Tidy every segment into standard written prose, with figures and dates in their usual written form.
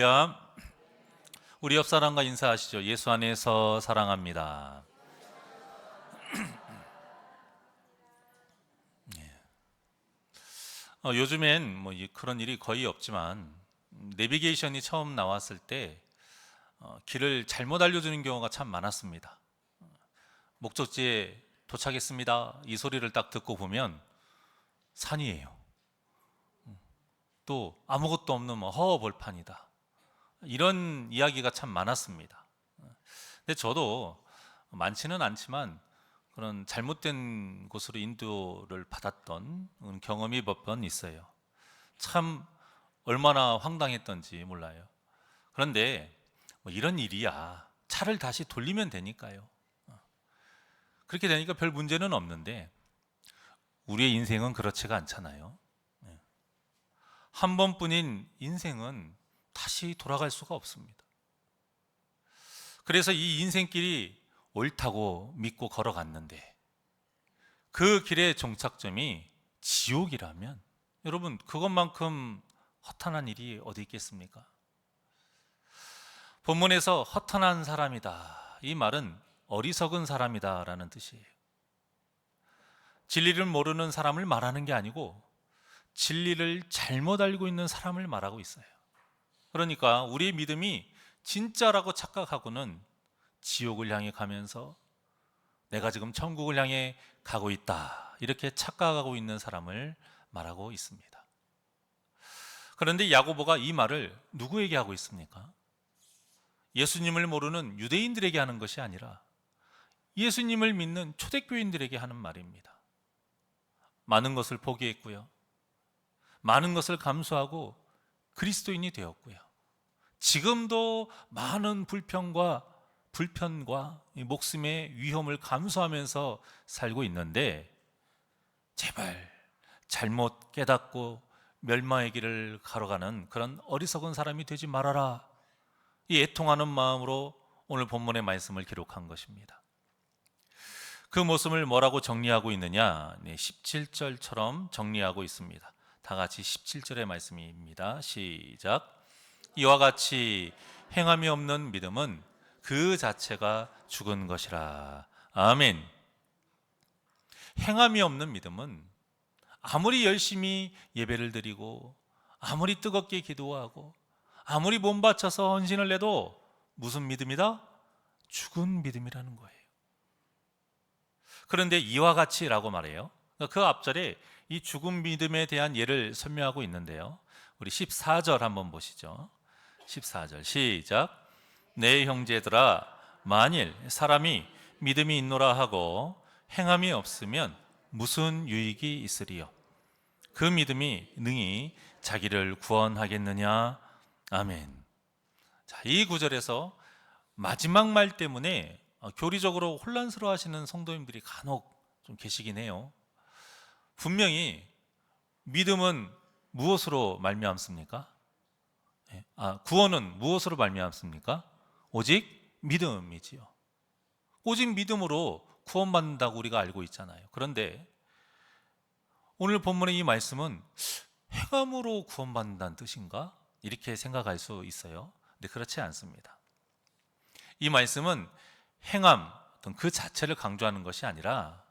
할렐루야. 우리 옆 사람과 인사하시죠. 예수 안에서 사랑합니다. 요즘엔 그런 일이 거의 없지만 내비게이션이 처음 나왔을 때 길을 잘못 알려주는 경우가 참 많았습니다. 목적지에 도착했습니다. 이 소리를 딱 듣고 보면 산이에요. 또 아무것도 없는 허허벌판이다. 이런 이야기가 참 많았습니다. 근데 저도 많지는 않지만 그런 잘못된 곳으로 인도를 받았던 경험이 몇 번 있어요. 참 얼마나 황당했던지 몰라요. 그런데 이런 일이야. 차를 다시 돌리면 되니까요. 그렇게 되니까 별 문제는 없는데 우리의 인생은 그렇지가 않잖아요. 한 번뿐인 인생은 다시 돌아갈 수가 없습니다. 그래서 이 인생길이 옳다고 믿고 걸어갔는데 그 길의 종착점이 지옥이라면 여러분 그것만큼 허탄한 일이 어디 있겠습니까? 본문에서 허탄한 사람이다, 이 말은 어리석은 사람이다 라는 뜻이에요. 진리를 모르는 사람을 말하는 게 아니고 진리를 잘못 알고 있는 사람을 말하고 있어요. 그러니까 우리의 믿음이 진짜라고 착각하고는 지옥을 향해 가면서 내가 지금 천국을 향해 가고 있다, 이렇게 착각하고 있는 사람을 말하고 있습니다. 그런데 야고보가 이 말을 누구에게 하고 있습니까? 예수님을 모르는 유대인들에게 하는 것이 아니라 예수님을 믿는 초대교인들에게 하는 말입니다. 많은 것을 포기했고요, 많은 것을 감수하고 그리스도인이 되었고요, 지금도 많은 불편과 목숨의 위험을 감수하면서 살고 있는데 제발 잘못 깨닫고 멸망의 길을 걸어가는 그런 어리석은 사람이 되지 말아라, 이 애통하는 마음으로 오늘 본문의 말씀을 기록한 것입니다. 그 모습을 뭐라고 정리하고 있느냐? 17절처럼 정리하고 있습니다. 다 같이 17절의 말씀입니다. 시작. 이와 같이 행함이 없는 믿음은 그 자체가 죽은 것이라. 아멘. 행함이 없는 믿음은 아무리 열심히 예배를 드리고 아무리 뜨겁게 기도하고 아무리 몸 바쳐서 헌신을 내도 무슨 믿음이다? 죽은 믿음이라는 거예요. 그런데 이와 같이라고 말해요. 그 앞절에 이 죽은 믿음에 대한 예를 설명하고 있는데요, 우리 14절 한번 보시죠. 14절 시작. 내 형제들아, 만일 사람이 믿음이 있노라 하고 행함이 없으면 무슨 유익이 있으리요? 그 믿음이 능히 자기를 구원하겠느냐? 아멘. 자, 이 구절에서 마지막 말 때문에 교리적으로 혼란스러워 하시는 성도님들이 간혹 좀 계시긴 해요. 분명히 믿음은 무엇으로 말미암습니까? 구원은 무엇으로 말미암습니까? 오직 믿음이지요. 오직 믿음으로 구원받는다고 우리가 알고 있잖아요. 그런데 오늘 본문의 이 말씀은 행함으로 구원받는다는 뜻인가? 이렇게 생각할 수 있어요. 근데 그렇지 않습니다. 이 말씀은 행함, 어떤 그 자체를 강조하는 것이 아니라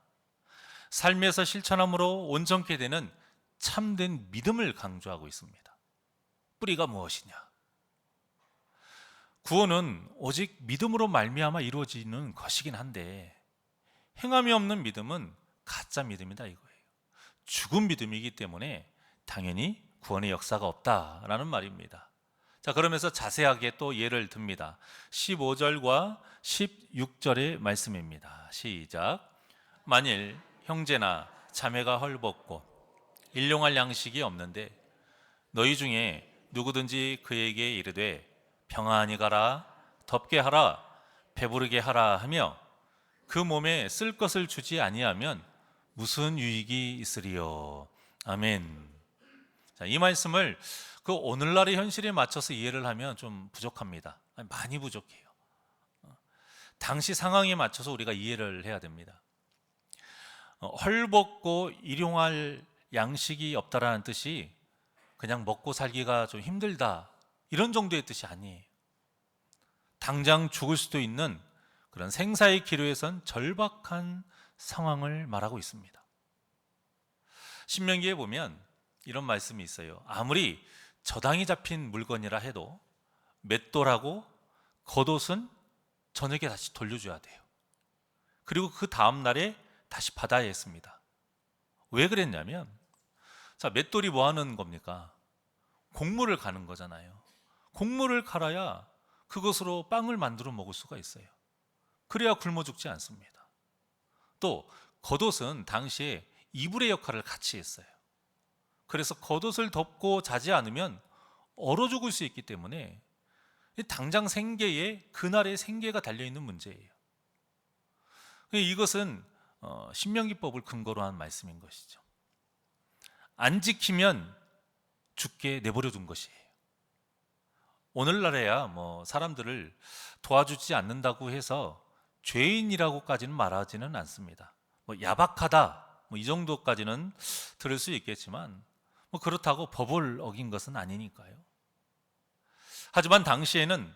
삶에서 실천함으로 온전케 되는 참된 믿음을 강조하고 있습니다. 뿌리가 무엇이냐? 구원은 오직 믿음으로 말미암아 이루어지는 것이긴 한데 행함이 없는 믿음은 가짜 믿음이다 이거예요. 죽은 믿음이기 때문에 당연히 구원의 역사가 없다라는 말입니다. 자, 그러면서 자세하게 또 예를 듭니다. 15절과 16절의 말씀입니다. 시작. 만일 형제나 자매가 헐벗고 일용할 양식이 없는데 너희 중에 누구든지 그에게 이르되 평안히 가라, 덥게 하라, 배부르게 하라 하며 그 몸에 쓸 것을 주지 아니하면 무슨 유익이 있으리요? 아멘. 자, 이 말씀을 그 오늘날의 현실에 맞춰서 이해를 하면 좀 부족합니다. 많이 부족해요. 당시 상황에 맞춰서 우리가 이해를 해야 됩니다. 헐벗고 일용할 양식이 없다라는 뜻이 그냥 먹고 살기가 좀 힘들다, 이런 정도의 뜻이 아니에요. 당장 죽을 수도 있는 그런 생사의 기로에 선 절박한 상황을 말하고 있습니다. 신명기에 보면 이런 말씀이 있어요. 아무리 저당이 잡힌 물건이라 해도 맷돌하고 겉옷은 저녁에 다시 돌려줘야 돼요. 그리고 그 다음 날에 다시 받아야 했습니다. 왜 그랬냐면, 자, 맷돌이 뭐 하는 겁니까? 곡물을 가는 거잖아요. 곡물을 갈아야 그것으로 빵을 만들어 먹을 수가 있어요. 그래야 굶어 죽지 않습니다. 또 겉옷은 당시에 이불의 역할을 같이 했어요. 그래서 겉옷을 덮고 자지 않으면 얼어 죽을 수 있기 때문에 당장 생계에, 그날의 생계가 달려있는 문제예요. 이것은 신명기법을 근거로 한 말씀인 것이죠. 안 지키면 죽게 내버려 둔 것이에요. 오늘날에야 뭐 사람들을 도와주지 않는다고 해서 죄인이라고까지는 말하지는 않습니다. 뭐 야박하다, 뭐 이 정도까지는 들을 수 있겠지만, 뭐 그렇다고 법을 어긴 것은 아니니까요. 하지만 당시에는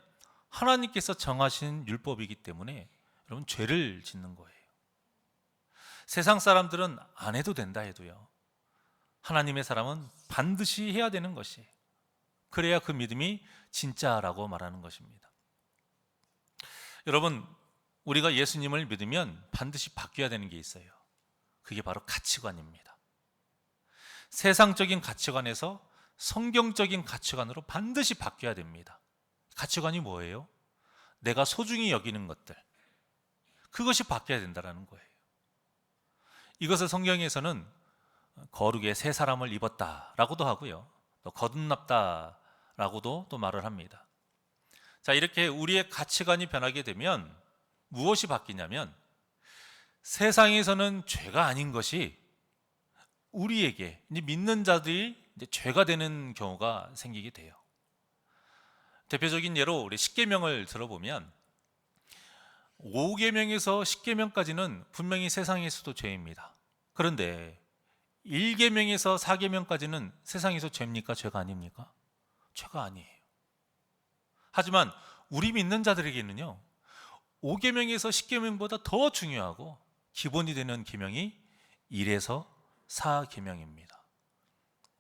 하나님께서 정하신 율법이기 때문에 여러분, 죄를 짓는 거예요. 세상 사람들은 안 해도 된다 해도요, 하나님의 사람은 반드시 해야 되는 것이에요. 그래야 그 믿음이 진짜라고 말하는 것입니다. 여러분, 우리가 예수님을 믿으면 반드시 바뀌어야 되는 게 있어요. 그게 바로 가치관입니다. 세상적인 가치관에서 성경적인 가치관으로 반드시 바뀌어야 됩니다. 가치관이 뭐예요? 내가 소중히 여기는 것들, 그것이 바뀌어야 된다는 거예요. 이것을 성경에서는 거룩의 새 사람을 입었다라고도 하고요, 또 거듭났다라고도 또 말을 합니다. 자, 이렇게 우리의 가치관이 변하게 되면 무엇이 바뀌냐면, 세상에서는 죄가 아닌 것이 우리에게, 이제 믿는 자들이 이제 죄가 되는 경우가 생기게 돼요. 대표적인 예로 우리 십계명을 들어보면 5계명에서 10계명까지는 분명히 세상에서도 죄입니다. 그런데 1계명에서 4계명까지는 세상에서 죄입니까? 죄가 아닙니까? 죄가 아니에요. 하지만 우리 믿는 자들에게는요, 5계명에서 10계명보다 더 중요하고 기본이 되는 계명이 1에서 4계명입니다.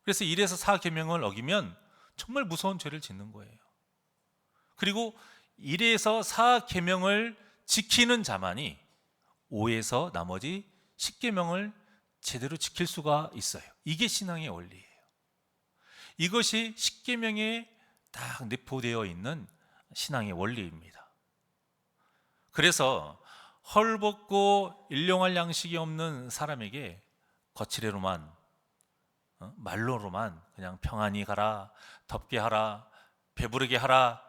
그래서 1에서 4계명을 어기면 정말 무서운 죄를 짓는 거예요. 그리고 1에서 4계명을 지키는 자만이 5에서 나머지 10계명을 제대로 지킬 수가 있어요. 이게 신앙의 원리예요. 이것이 10계명에 딱 내포되어 있는 신앙의 원리입니다. 그래서 헐벗고 일용할 양식이 없는 사람에게 거칠애로만, 말로로만 그냥 평안히 가라, 덥게 하라, 배부르게 하라,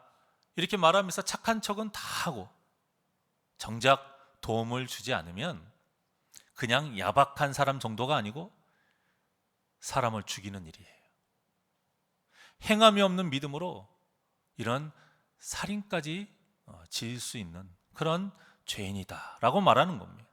이렇게 말하면서 착한 척은 다 하고 정작 도움을 주지 않으면 그냥 야박한 사람 정도가 아니고 사람을 죽이는 일이에요. 행함이 없는 믿음으로 이런 살인까지 지을 수 있는 그런 죄인이다라고 말하는 겁니다.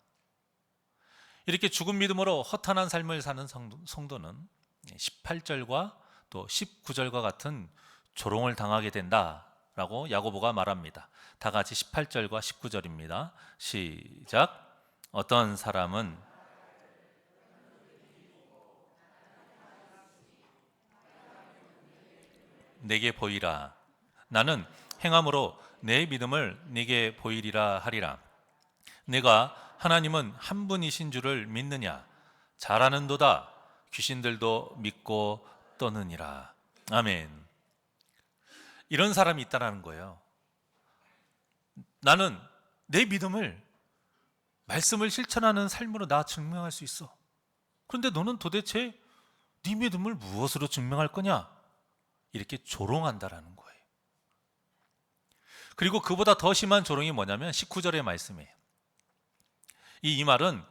이렇게 죽은 믿음으로 허탄한 삶을 사는 성도는 18절과 또 19절과 같은 조롱을 당하게 된다라고 야고보가 말합니다. 다 같이 18절과 19절입니다. 시작. 어떤 사람은 내게 보이라. 나는 행함으로 내 믿음을 네게 보이리라 하리라. 내가 하나님은 한 분이신 줄을 믿느냐? 잘하는도다. 귀신들도 믿고 떠느니라. 아멘. 이런 사람이 있다라는 거예요. 나는 내 믿음을 말씀을 실천하는 삶으로 나 증명할 수 있어. 그런데 너는 도대체 네 믿음을 무엇으로 증명할 거냐? 이렇게 조롱한다라는 거예요. 그리고 그보다 더 심한 조롱이 뭐냐면 19절의 말씀이에요. 이 말은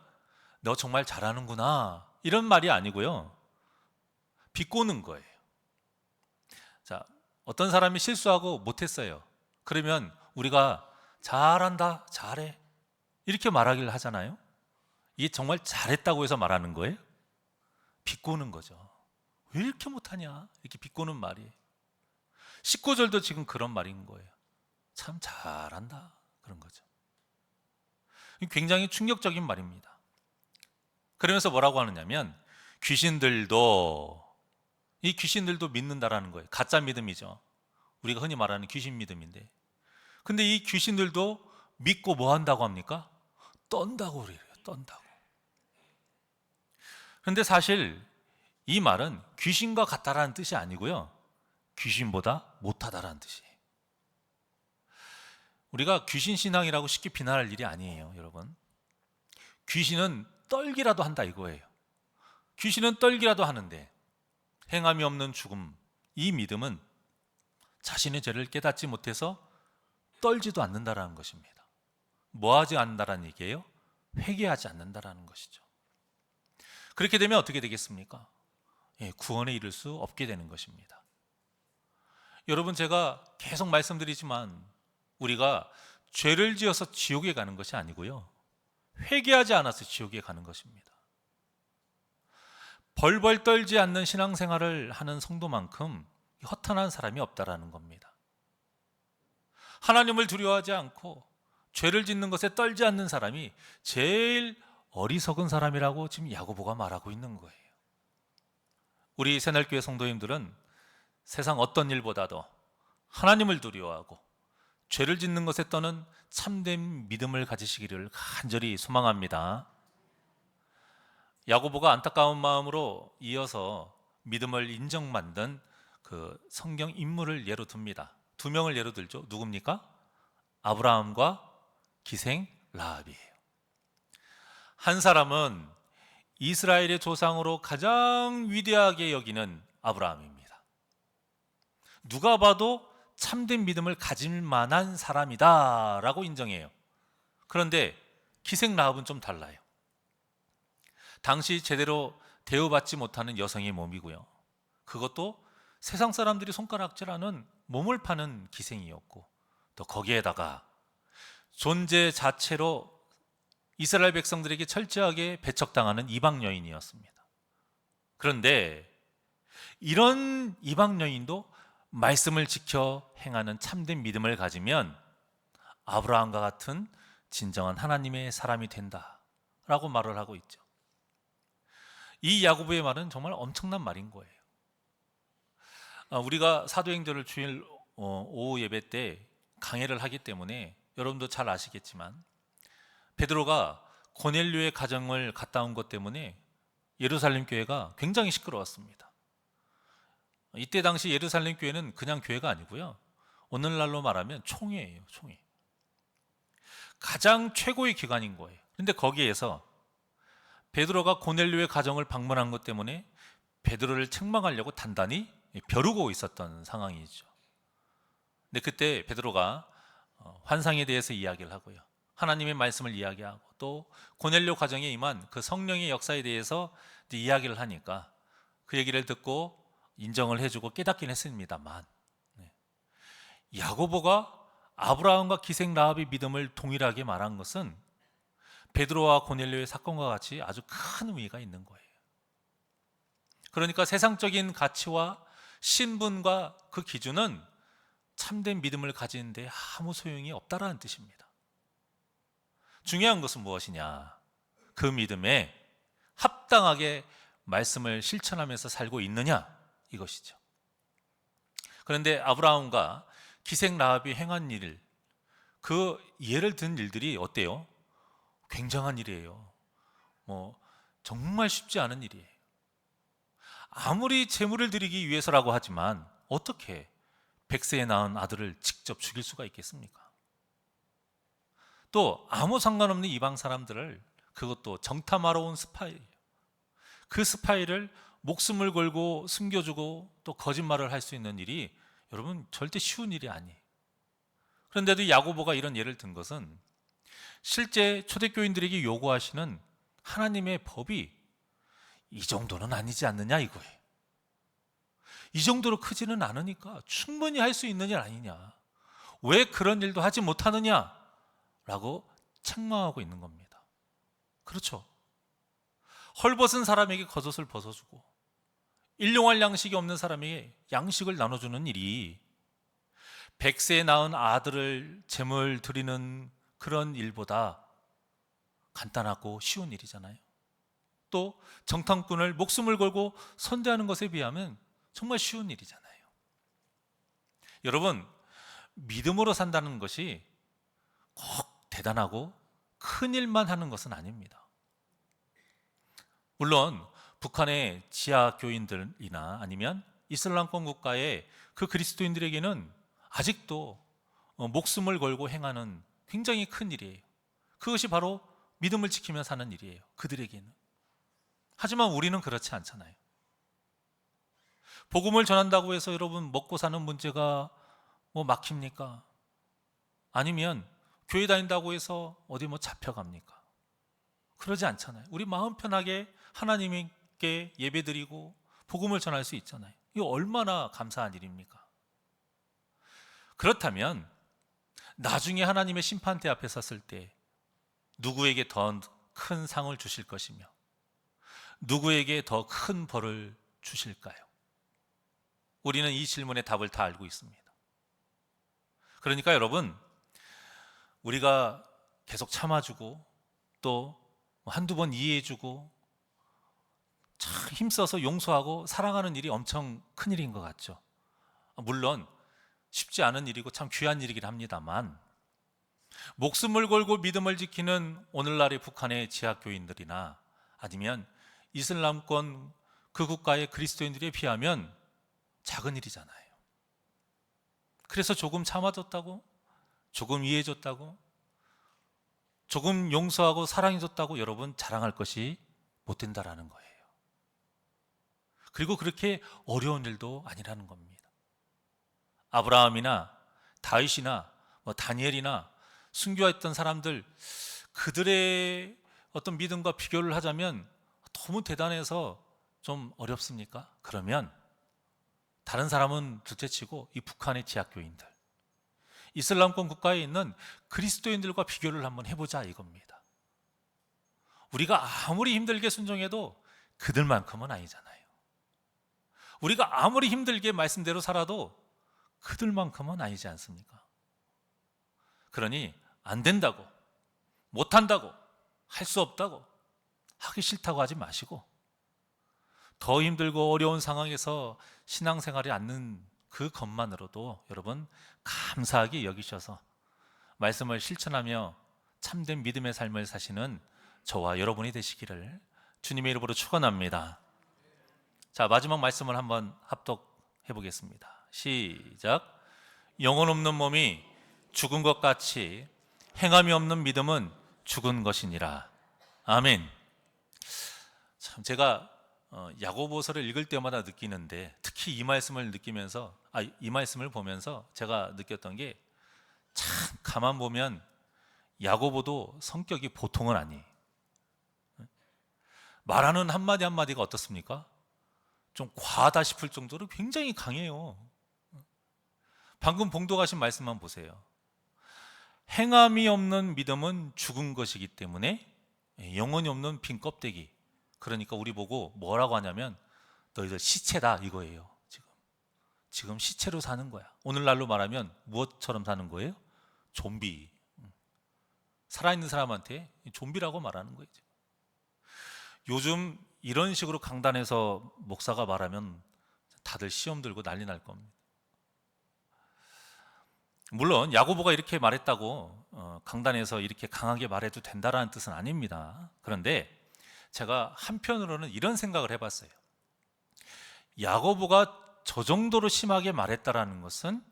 너 정말 잘하는구나 이런 말이 아니고요, 비꼬는 거예요. 자, 어떤 사람이 실수하고 못했어요. 그러면 우리가 잘한다, 잘해 이렇게 말하기를 하잖아요. 이게 정말 잘했다고 해서 말하는 거예요? 비꼬는 거죠. 왜 이렇게 못하냐, 이렇게 비꼬는 말이에요. 19절도 지금 그런 말인 거예요. 참 잘한다, 그런 거죠. 굉장히 충격적인 말입니다. 그러면서 뭐라고 하느냐면 이 귀신들도 믿는다라는 거예요. 가짜 믿음이죠. 우리가 흔히 말하는 귀신 믿음인데, 근데 이 귀신들도 믿고 뭐 한다고 합니까? 떤다고 그래요. 떤다고. 그런데 사실 이 말은 귀신과 같다라는 뜻이 아니고요, 귀신보다 못하다라는 뜻이에요. 우리가 귀신 신앙이라고 쉽게 비난할 일이 아니에요, 여러분. 귀신은 떨기라도 한다 이거예요. 귀신은 떨기라도 하는데 행함이 없는 죽음, 이 믿음은 자신의 죄를 깨닫지 못해서 떨지도 않는다라는 것입니다. 뭐하지 않는다라는 얘기예요? 회개하지 않는다라는 것이죠. 그렇게 되면 어떻게 되겠습니까? 구원에 이를 수 없게 되는 것입니다. 여러분, 제가 계속 말씀드리지만 우리가 죄를 지어서 지옥에 가는 것이 아니고요, 회개하지 않아서 지옥에 가는 것입니다. 벌벌 떨지 않는 신앙생활을 하는 성도만큼 허탄한 사람이 없다라는 겁니다. 하나님을 두려워하지 않고 죄를 짓는 것에 떨지 않는 사람이 제일 어리석은 사람이라고 지금 야고보가 말하고 있는 거예요. 우리 새날교회 성도님들은 세상 어떤 일보다도 하나님을 두려워하고 죄를 짓는 것에 떠는 참된 믿음을 가지시기를 간절히 소망합니다. 야고보가 안타까운 마음으로 이어서 믿음을 인정받는 그 성경 인물을 예로 듭니다. 두 명을 예로 들죠. 누굽니까? 아브라함과 기생 라합이에요. 한 사람은 이스라엘의 조상으로 가장 위대하게 여기는 아브라함입니다. 누가 봐도 참된 믿음을 가질 만한 사람이다 라고 인정해요. 그런데 기생 라합은 좀 달라요. 당시 제대로 대우받지 못하는 여성의 몸이고요, 그것도 세상 사람들이 손가락질하는 몸을 파는 기생이었고, 또 거기에다가 존재 자체로 이스라엘 백성들에게 철저하게 배척당하는 이방 여인이었습니다. 그런데 이런 이방 여인도 말씀을 지켜 행하는 참된 믿음을 가지면 아브라함과 같은 진정한 하나님의 사람이 된다라고 말을 하고 있죠. 이 야고보의 말은 정말 엄청난 말인 거예요. 우리가 사도행전을 주일 오후 예배 때 강해를 하기 때문에 여러분도 잘 아시겠지만, 베드로가 고넬료의 가정을 갔다 온 것 때문에 예루살렘 교회가 굉장히 시끄러웠습니다. 이때 당시 예루살렘 교회는 그냥 교회가 아니고요, 오늘날로 말하면 총회예요. 총회. 가장 최고의 기관인 거예요. 그런데 거기에서 베드로가 고넬료의 가정을 방문한 것 때문에 베드로를 책망하려고 단단히 벼르고 있었던 상황이죠. 근데 그때 베드로가 환상에 대해서 이야기를 하고요, 하나님의 말씀을 이야기하고, 또 고넬료 가정에 임한 그 성령의 역사에 대해서 이야기를 하니까 그 얘기를 듣고 인정을 해주고 깨닫긴 했습니다만, 야고보가 아브라함과 기생 라합의 믿음을 동일하게 말한 것은 베드로와 고넬료의 사건과 같이 아주 큰 의미가 있는 거예요. 그러니까 세상적인 가치와 신분과 그 기준은 참된 믿음을 가지는데 아무 소용이 없다라는 뜻입니다. 중요한 것은 무엇이냐? 그 믿음에 합당하게 말씀을 실천하면서 살고 있느냐, 이것이죠. 그런데 아브라함과 기생 라합이 행한 일, 그 예를 든 일들이 어때요? 굉장한 일이에요. 정말 쉽지 않은 일이에요. 아무리 재물을 드리기 위해서라고 하지만 어떻게 100세에 낳은 아들을 직접 죽일 수가 있겠습니까? 또 아무 상관없는 이방 사람들을, 그것도 정탐하러 온 스파이예요, 그 스파이를 목숨을 걸고 숨겨주고 또 거짓말을 할 수 있는 일이 여러분 절대 쉬운 일이 아니에요. 그런데도 야고보가 이런 예를 든 것은 실제 초대교인들에게 요구하시는 하나님의 법이 이 정도는 아니지 않느냐 이거예요. 이 정도로 크지는 않으니까 충분히 할 수 있는 일 아니냐, 왜 그런 일도 하지 못하느냐 라고 책망하고 있는 겁니다. 그렇죠. 헐벗은 사람에게 겉옷을 벗어주고 일용할 양식이 없는 사람에게 양식을 나눠주는 일이 100세 낳은 아들을 제물 드리는 그런 일보다 간단하고 쉬운 일이잖아요. 또 정탐꾼을 목숨을 걸고 선대하는 것에 비하면 정말 쉬운 일이잖아요. 여러분, 믿음으로 산다는 것이 꼭 대단하고 큰 일만 하는 것은 아닙니다. 물론 북한의 지하 교인들이나 아니면 이슬람권 국가의 그 그리스도인들에게는 아직도 목숨을 걸고 행하는 굉장히 큰 일이에요. 그것이 바로 믿음을 지키며 사는 일이에요, 그들에게는. 하지만 우리는 그렇지 않잖아요. 복음을 전한다고 해서 여러분 먹고 사는 문제가 막힙니까? 아니면 교회 다닌다고 해서 어디 잡혀갑니까? 그러지 않잖아요. 우리 마음 편하게 하나님께 예배드리고 복음을 전할 수 있잖아요. 이거 얼마나 감사한 일입니까? 그렇다면 나중에 하나님의 심판대 앞에 섰을 때 누구에게 더 큰 상을 주실 것이며 누구에게 더 큰 벌을 주실까요? 우리는 이 질문의 답을 다 알고 있습니다. 그러니까 여러분, 우리가 계속 참아주고 또 한두 번 이해해주고 참 힘써서 용서하고 사랑하는 일이 엄청 큰 일인 것 같죠. 물론 쉽지 않은 일이고 참 귀한 일이긴 합니다만, 목숨을 걸고 믿음을 지키는 오늘날의 북한의 지하교인들이나 아니면 이슬람권 그 국가의 그리스도인들에 비하면 작은 일이잖아요. 그래서 조금 참아줬다고, 조금 이해해줬다고, 조금 용서하고 사랑해줬다고 여러분 자랑할 것이 못 된다라는 거예요. 그리고 그렇게 어려운 일도 아니라는 겁니다. 아브라함이나 다윗이나 다니엘이나 순교했던 사람들, 그들의 어떤 믿음과 비교를 하자면 너무 대단해서 좀 어렵습니까? 그러면 다른 사람은 둘째치고 이 북한의 지하교인들, 이슬람권 국가에 있는 그리스도인들과 비교를 한번 해보자 이겁니다. 우리가 아무리 힘들게 순종해도 그들만큼은 아니잖아요. 우리가 아무리 힘들게 말씀대로 살아도 그들만큼은 아니지 않습니까? 그러니 안 된다고, 못한다고, 할 수 없다고, 하기 싫다고 하지 마시고 더 힘들고 어려운 상황에서 신앙생활이 않는 그 것만으로도 여러분 감사하게 여기셔서 말씀을 실천하며 참된 믿음의 삶을 사시는 저와 여러분이 되시기를 주님의 이름으로 축원합니다. 자, 마지막 말씀을 한번 합독해 보겠습니다. 시작. 영혼 없는 몸이 죽은 것 같이 행함이 없는 믿음은 죽은 것이니라. 아멘. 참 제가 야고보서를 읽을 때마다 느끼는데, 특히 이 말씀을 느끼면서 이 말씀을 보면서 제가 느꼈던 게, 참 가만 보면 야고보도 성격이 보통은 아니에요. 말하는 한마디 한마디가 어떻습니까? 좀 과하다 싶을 정도로 굉장히 강해요. 방금 봉독하신 말씀만 보세요. 행함이 없는 믿음은 죽은 것이기 때문에 영혼이 없는 빈 껍데기, 그러니까 우리 보고 뭐라고 하냐면 너희들 시체다 이거예요. 지금 시체로 사는 거야. 오늘날로 말하면 무엇처럼 사는 거예요? 좀비. 살아있는 사람한테 좀비라고 말하는 거예요. 요즘 이런 식으로 강단에서 목사가 말하면 다들 시험 들고 난리 날 겁니다. 물론 야고보가 이렇게 말했다고 강단에서 이렇게 강하게 말해도 된다라는 뜻은 아닙니다. 그런데 제가 한편으로는 이런 생각을 해봤어요. 야고보가 저 정도로 심하게 말했다라는 것은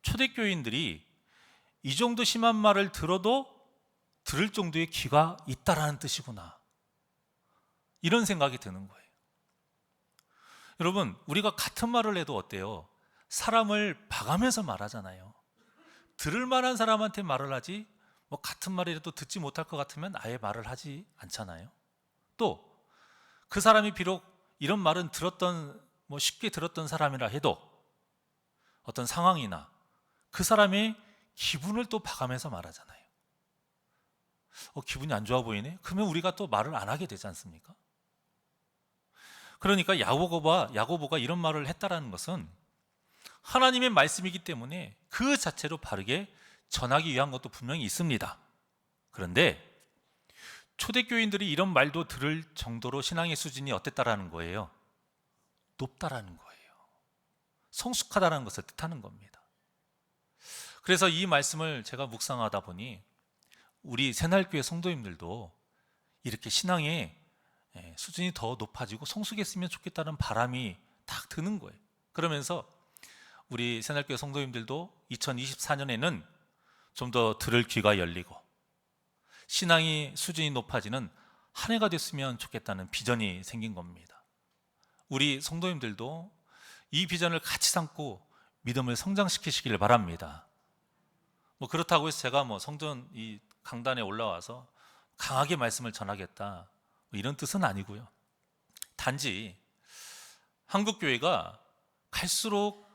초대교인들이 이 정도 심한 말을 들어도 들을 정도의 귀가 있다라는 뜻이구나, 이런 생각이 드는 거예요. 여러분, 우리가 같은 말을 해도 어때요? 사람을 봐가면서 말하잖아요. 들을 만한 사람한테 말을 하지, 같은 말이라도 듣지 못할 것 같으면 아예 말을 하지 않잖아요. 또 그 사람이 비록 이런 말은 쉽게 들었던 사람이라 해도 어떤 상황이나 그 사람의 기분을 또 봐가면서 말하잖아요. 기분이 안 좋아 보이네? 그러면 우리가 또 말을 안 하게 되지 않습니까? 그러니까 야고보가 이런 말을 했다라는 것은 하나님의 말씀이기 때문에 그 자체로 바르게 전하기 위한 것도 분명히 있습니다. 그런데 초대교인들이 이런 말도 들을 정도로 신앙의 수준이 어땠다라는 거예요? 높다라는 거예요. 성숙하다는 것을 뜻하는 겁니다. 그래서 이 말씀을 제가 묵상하다 보니 우리 새날교회 성도님들도 이렇게 신앙의 수준이 더 높아지고 성숙했으면 좋겠다는 바람이 딱 드는 거예요. 그러면서 우리 새날교회 성도님들도 2024년에는 좀 더 들을 귀가 열리고 신앙이 수준이 높아지는 한 해가 됐으면 좋겠다는 비전이 생긴 겁니다. 우리 성도님들도 이 비전을 같이 삼고 믿음을 성장시키시길 바랍니다. 그렇다고 해서 제가 성전 이 강단에 올라와서 강하게 말씀을 전하겠다 이런 뜻은 아니고요. 단지 한국교회가 갈수록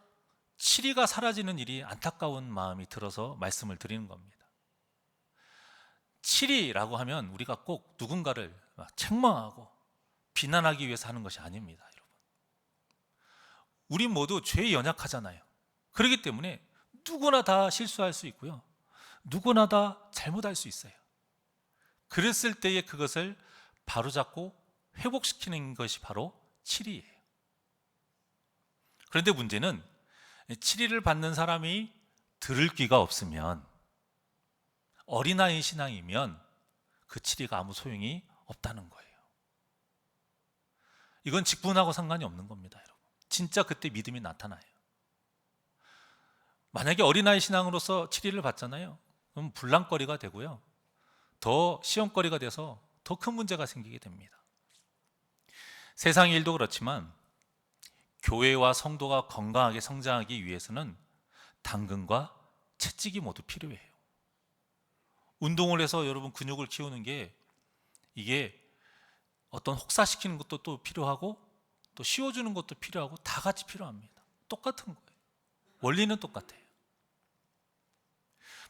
치리가 사라지는 일이 안타까운 마음이 들어서 말씀을 드리는 겁니다. 치리라고 하면 우리가 꼭 누군가를 책망하고 비난하기 위해서 하는 것이 아닙니다, 여러분. 우리 모두 죄에 연약하잖아요. 그렇기 때문에 누구나 다 실수할 수 있고요. 누구나 다 잘못할 수 있어요. 그랬을 때에 그것을 바로잡고 회복시키는 것이 바로 치리예요. 그런데 문제는 치리를 받는 사람이 들을 귀가 없으면, 어린아이 신앙이면 그 치리가 아무 소용이 없다는 거예요. 이건 직분하고 상관이 없는 겁니다, 여러분. 진짜 그때 믿음이 나타나요. 만약에 어린아이 신앙으로서 치리를 받잖아요. 그럼 불랑거리가 되고요. 더 시험거리가 돼서 더 큰 문제가 생기게 됩니다. 세상의 일도 그렇지만 교회와 성도가 건강하게 성장하기 위해서는 당근과 채찍이 모두 필요해요. 운동을 해서 여러분 근육을 키우는 게 이게 어떤 혹사시키는 것도 또 필요하고 또 씌워주는 것도 필요하고 다 같이 필요합니다. 똑같은 거예요. 원리는 똑같아요.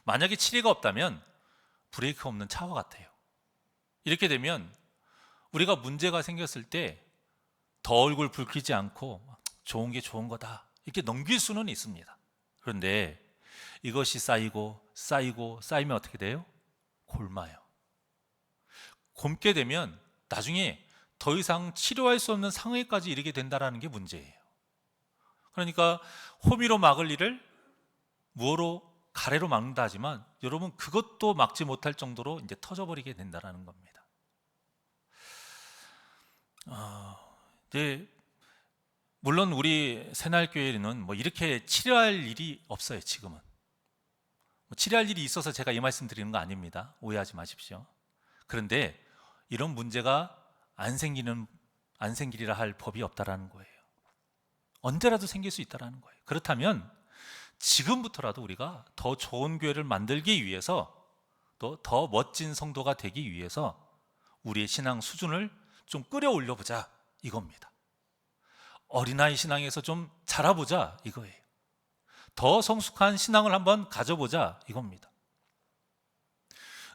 만약에 치리가 없다면 브레이크 없는 차와 같아요. 이렇게 되면 우리가 문제가 생겼을 때 더 얼굴 붉히지 않고 좋은 게 좋은 거다 이렇게 넘길 수는 있습니다. 그런데 이것이 쌓이면 어떻게 돼요? 곪아요. 곪게 되면 나중에 더 이상 치료할 수 없는 상황까지 이르게 된다는 게 문제예요. 그러니까 호미로 막을 일을 무어로 가래로 막는다 하지만 여러분 그것도 막지 못할 정도로 이제 터져버리게 된다는 겁니다. 물론 우리 새날교회는 이렇게 치료할 일이 없어요. 지금은 치료할 일이 있어서 제가 이 말씀 드리는 거 아닙니다. 오해하지 마십시오. 그런데 이런 문제가 안 생기리라 할 법이 없다라는 거예요. 언제라도 생길 수 있다라는 거예요. 그렇다면 지금부터라도 우리가 더 좋은 교회를 만들기 위해서 또 더 멋진 성도가 되기 위해서 우리의 신앙 수준을 좀 끌어올려 보자 이겁니다. 어린아이 신앙에서 좀 자라보자 이거예요. 더 성숙한 신앙을 한번 가져보자 이겁니다.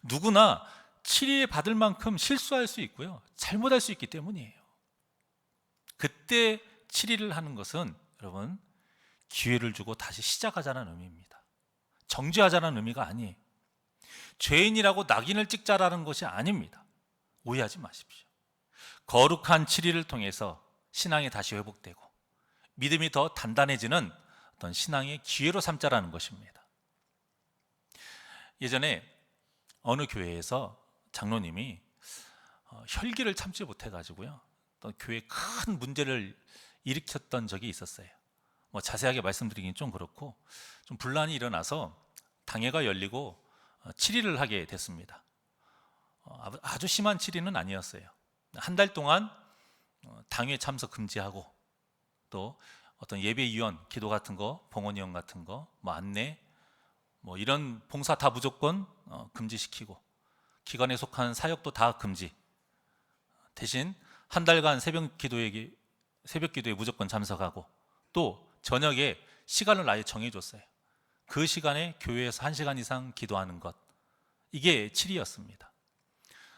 누구나 치리 받을 만큼 실수할 수 있고요. 잘못할 수 있기 때문이에요. 그때 치리를 하는 것은 여러분 기회를 주고 다시 시작하자는 의미입니다. 정죄하자는 의미가 아니에요. 죄인이라고 낙인을 찍자라는 것이 아닙니다. 오해하지 마십시오. 거룩한 치리를 통해서 신앙이 다시 회복되고 믿음이 더 단단해지는 어떤 신앙의 기회로 삼자라는 것입니다. 예전에 어느 교회에서 장로님이 혈기를 참지 못해가지고요, 또 교회에 큰 문제를 일으켰던 적이 있었어요. 자세하게 말씀드리긴 좀 그렇고 좀 분란이 일어나서 당회가 열리고 치리를 하게 됐습니다. 아주 심한 치리는 아니었어요. 한 달 동안 당회 참석 금지하고 또 어떤 예배위원 기도 같은 거, 봉헌위원 같은 거, 안내 이런 봉사 다 무조건 금지시키고 기관에 속한 사역도 다 금지. 대신 한 달간 새벽 기도에 무조건 참석하고 또 저녁에 시간을 아예 정해줬어요. 그 시간에 교회에서 1시간 이상 기도하는 것, 이게 치리였습니다.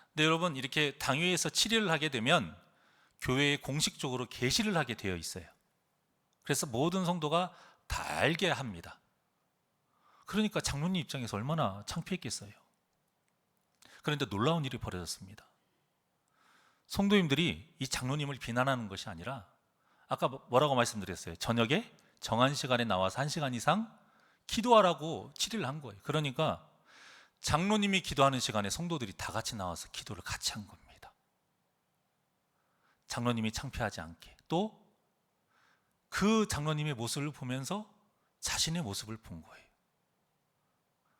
근데 여러분 이렇게 당회에서 치리를 하게 되면 교회에 공식적으로 계시를 하게 되어 있어요. 그래서 모든 성도가 다 알게 합니다. 그러니까 장로님 입장에서 얼마나 창피했겠어요. 그런데 놀라운 일이 벌어졌습니다. 성도님들이 이 장로님을 비난하는 것이 아니라 아까 뭐라고 말씀드렸어요? 저녁에 정한 시간에 나와서 1시간 이상 기도하라고 질의를 한 거예요. 그러니까 장로님이 기도하는 시간에 성도들이 다 같이 나와서 기도를 같이 한 겁니다. 장로님이 창피하지 않게, 또 그 장로님의 모습을 보면서 자신의 모습을 본 거예요.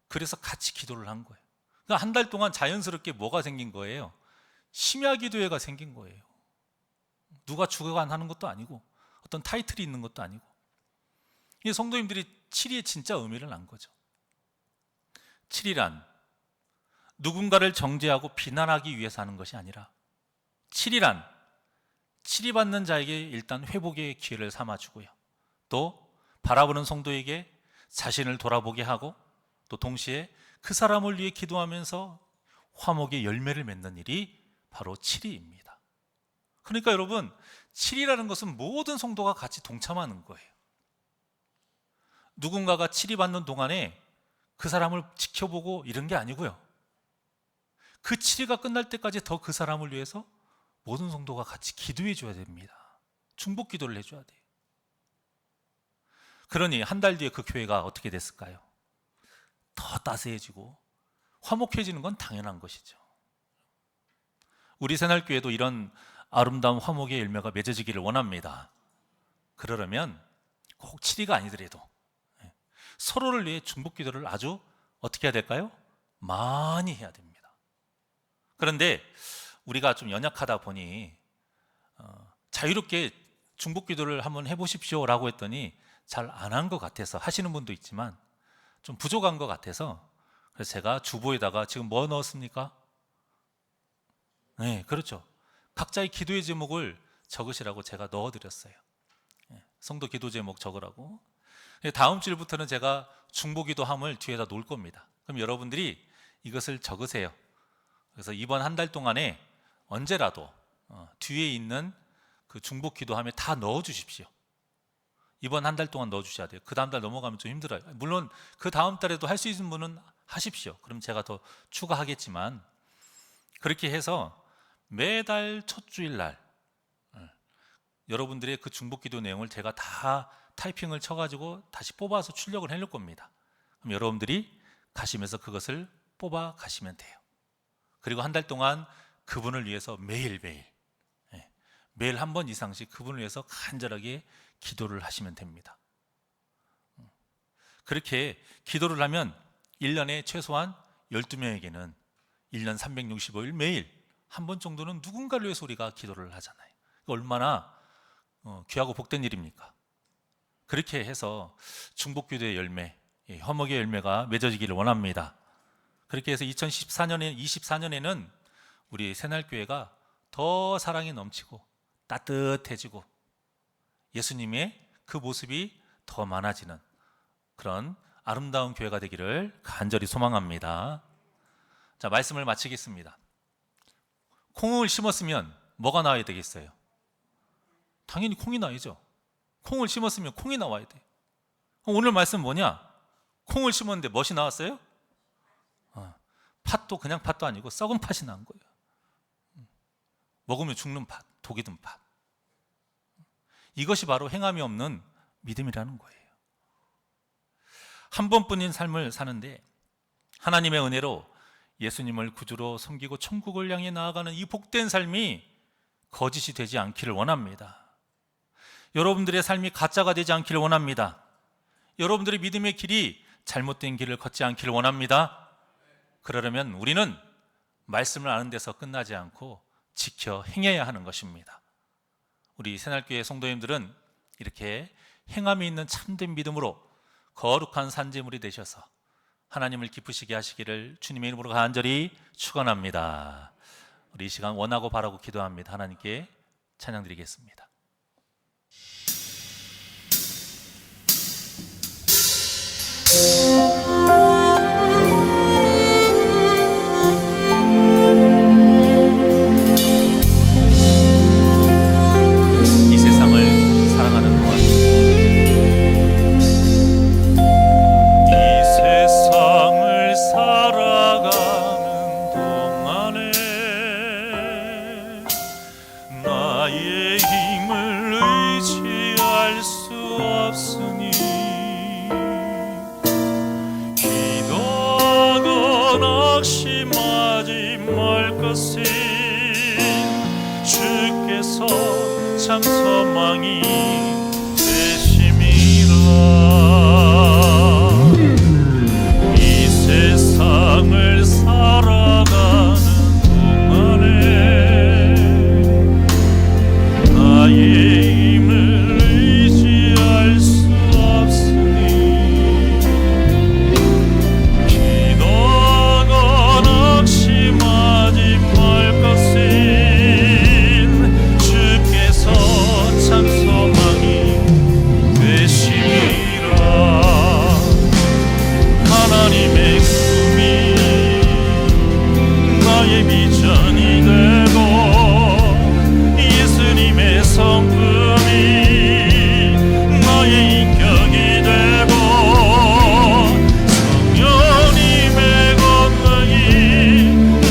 그래서 같이 기도를 한 거예요. 그러니까 한 달 동안 자연스럽게 뭐가 생긴 거예요? 심야기도회가 생긴 거예요. 누가 주관하는 것도 아니고 어떤 타이틀이 있는 것도 아니고, 이 성도님들이 7위의 진짜 의미를 안 거죠. 7위란 누군가를 정죄하고 비난하기 위해서 하는 것이 아니라, 7위란 치리받는 자에게 일단 회복의 기회를 삼아주고요, 또 바라보는 성도에게 자신을 돌아보게 하고, 또 동시에 그 사람을 위해 기도하면서 화목의 열매를 맺는 일이 바로 7위입니다. 그러니까 여러분, 7위라는 것은 모든 성도가 같이 동참하는 거예요. 누군가가 7위 받는 동안에 그 사람을 지켜보고 이런 게 아니고요, 그 7위가 끝날 때까지 더 그 사람을 위해서 모든 성도가 같이 기도해 줘야 됩니다. 중복 기도를 해줘야 돼요. 그러니 한 달 뒤에 그 교회가 어떻게 됐을까요? 더 따스해지고 화목해지는 건 당연한 것이죠. 우리 새날교회도 이런 아름다운 화목의 열매가 맺어지기를 원합니다. 그러려면 꼭 7위가 아니더라도 서로를 위해 중복 기도를 아주 어떻게 해야 될까요? 많이 해야 됩니다. 그런데 우리가 좀 연약하다 보니 자유롭게 중복 기도를 한번 해보십시오 라고 했더니 잘 안 한 것 같아서, 하시는 분도 있지만 좀 부족한 것 같아서, 그래서 제가 주보에다가 지금 뭐 넣었습니까? 네, 그렇죠. 각자의 기도의 제목을 적으시라고 제가 넣어드렸어요. 성도 기도 제목 적으라고. 다음 주일부터는 제가 중보기도함을 뒤에다 놓을 겁니다. 그럼 여러분들이 이것을 적으세요. 그래서 이번 한 달 동안에 언제라도 뒤에 있는 그 중보기도함에 다 넣어주십시오. 이번 한 달 동안 넣어주셔야 돼요. 그 다음 달 넘어가면 좀 힘들어요. 물론 그 다음 달에도 할 수 있는 분은 하십시오. 그럼 제가 더 추가하겠지만, 그렇게 해서 매달 첫 주일날 여러분들의 그 중보기도 내용을 제가 다 타이핑을 쳐가지고 다시 뽑아서 출력을 해놓을 겁니다. 그럼 여러분들이 가시면서 그것을 뽑아 가시면 돼요. 그리고 한 달 동안 그분을 위해서 매일매일 한 번 이상씩 그분을 위해서 간절하게 기도를 하시면 됩니다. 그렇게 기도를 하면 1년에 최소한 12명에게는 1년 365일 매일 한 번 정도는 누군가를 위해서 우리가 기도를 하잖아요. 얼마나 귀하고 복된 일입니까? 그렇게 해서 중복기도의 열매, 화목의 열매가 맺어지기를 원합니다. 그렇게 해서 2024년에는 우리 새날교회가 더 사랑이 넘치고 따뜻해지고 예수님의 그 모습이 더 많아지는 그런 아름다운 교회가 되기를 간절히 소망합니다. 자, 말씀을 마치겠습니다. 콩을 심었으면 뭐가 나와야 되겠어요? 당연히 콩이 나야죠. 콩을 심었으면 콩이 나와야 돼. 오늘 말씀 뭐냐? 콩을 심었는데 멋이 나왔어요? 팥도 그냥 팥도 아니고 썩은 팥이 나온 거예요. 먹으면 죽는 팥, 독이 든 팥. 이것이 바로 행함이 없는 믿음이라는 거예요. 한 번뿐인 삶을 사는데 하나님의 은혜로 예수님을 구주로 섬기고 천국을 향해 나아가는 이 복된 삶이 거짓이 되지 않기를 원합니다. 여러분들의 삶이 가짜가 되지 않기를 원합니다. 여러분들의 믿음의 길이 잘못된 길을 걷지 않기를 원합니다. 그러려면 우리는 말씀을 아는 데서 끝나지 않고 지켜 행해야 하는 것입니다. 우리 새날교회 성도님들은 이렇게 행함이 있는 참된 믿음으로 거룩한 산재물이 되셔서 하나님을 기쁘시게 하시기를 주님의 이름으로 간절히 축원합니다. 우리 이 시간 원하고 바라고 기도합니다. 하나님께 찬양 드리겠습니다. 이 세상을 살아가는 동안 낙심하지 말 것은 주께서 참 소망이 되심이라. 이 세상을 살아가는 동안에 나의 힘을 의지할 수 없으니 기도하고 낙심하지 말 것은 주께서 참 소망이 되심이라. 하나님의 꿈이 나의 비전이 되고 예수님의 성품이 나의 인격이 되고 성령님의 권능이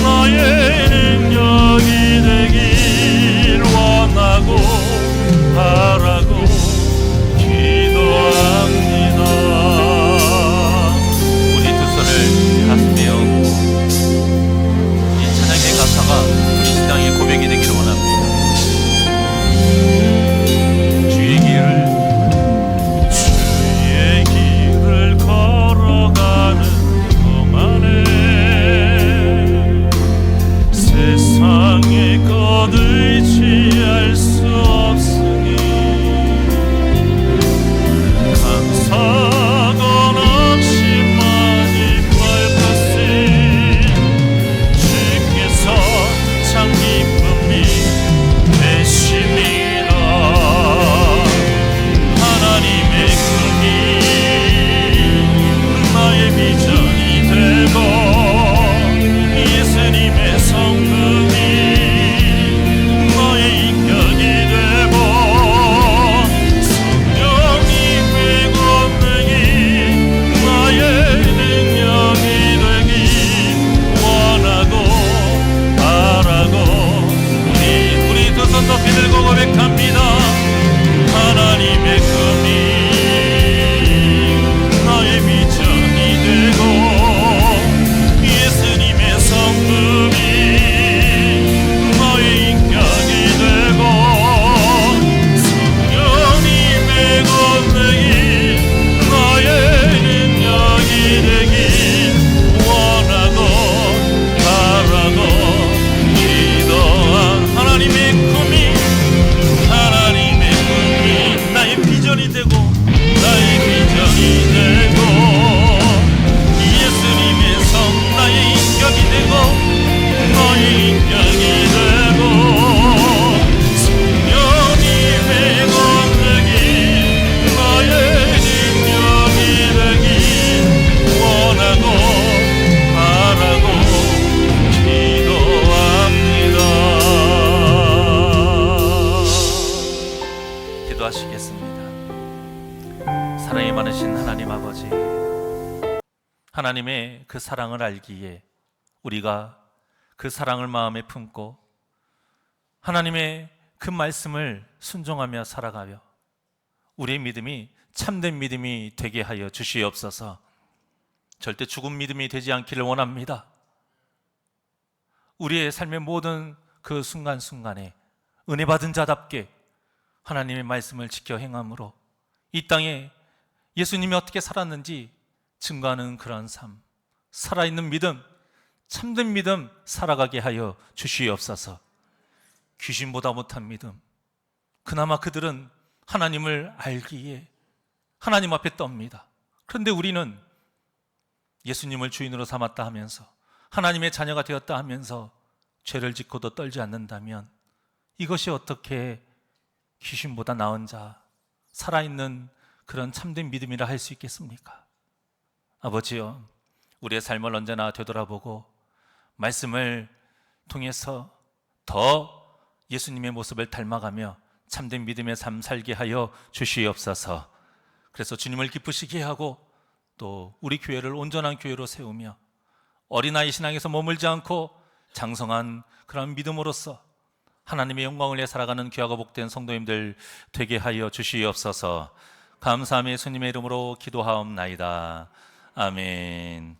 나의 능력이 되길 원하고 바라고 기도합니다. 우리 두 손을 가슴에 얹고 이 찬양의 가사가 우리 신앙의 고백이 되기를 원합니다. 주의 길을 걸어가는 동안에 세상의 것 의지할 수 없으니 감사하고 낙심하지 말 것은 주께서 참 기쁨이 되심이라. 하나님의 꿈이 나의 비전이 되고 예수님의 성품이 나의 인격이 되고 성령님의 권능이 나의 능력이 되길 원하고 바라고 우리 두 손 높이 들고 고백합니다. 하나님의 꿈이 나의 비전이 되고 예수님의 성품이 나의 인격이 되고 성령님의 권능이 나의 능력이 되길 원하고 바라고 기도한 하나님의 꿈이 나의 비전이 되고 나의 비전이 되고 예수님의 성 나의 인격이 되고 너의 인격이 되고 성령님의 권능이 나의 능력이 되길 원하고 바라고 기도합니다. 기도하시겠습니다. 사랑이 많으신 하나님 아버지, 하나님의 그 사랑을 알기에 우리가 그 사랑을 마음에 품고 하나님의 그 말씀을 순종하며 살아가며 우리의 믿음이 참된 믿음이 되게 하여 주시옵소서. 절대 죽은 믿음이 되지 않기를 원합니다. 우리의 삶의 모든 그 순간순간에 은혜 받은 자답게 하나님의 말씀을 지켜 행함으로 이 땅에 예수님이 어떻게 살았는지 증거하는 그런 삶, 살아있는 믿음, 참된 믿음 살아가게 하여 주시옵소서. 귀신보다 못한 믿음, 그나마 그들은 하나님을 알기에 하나님 앞에 떱니다. 그런데 우리는 예수님을 주인으로 삼았다 하면서 하나님의 자녀가 되었다 하면서 죄를 짓고도 떨지 않는다면 이것이 어떻게 귀신보다 나은 자, 살아있는 그런 참된 믿음이라 할 수 있겠습니까? 아버지여, 우리의 삶을 언제나 되돌아보고 말씀을 통해서 더 예수님의 모습을 닮아가며 참된 믿음의 삶 살게 하여 주시옵소서. 그래서 주님을 기쁘시게 하고 또 우리 교회를 온전한 교회로 세우며 어린아이 신앙에서 머물지 않고 장성한 그런 믿음으로써 하나님의 영광을 위해 살아가는 귀하고 복된 성도님들 되게 하여 주시옵소서. 감사하며 예수님의 이름으로 기도하옵나이다. 아멘.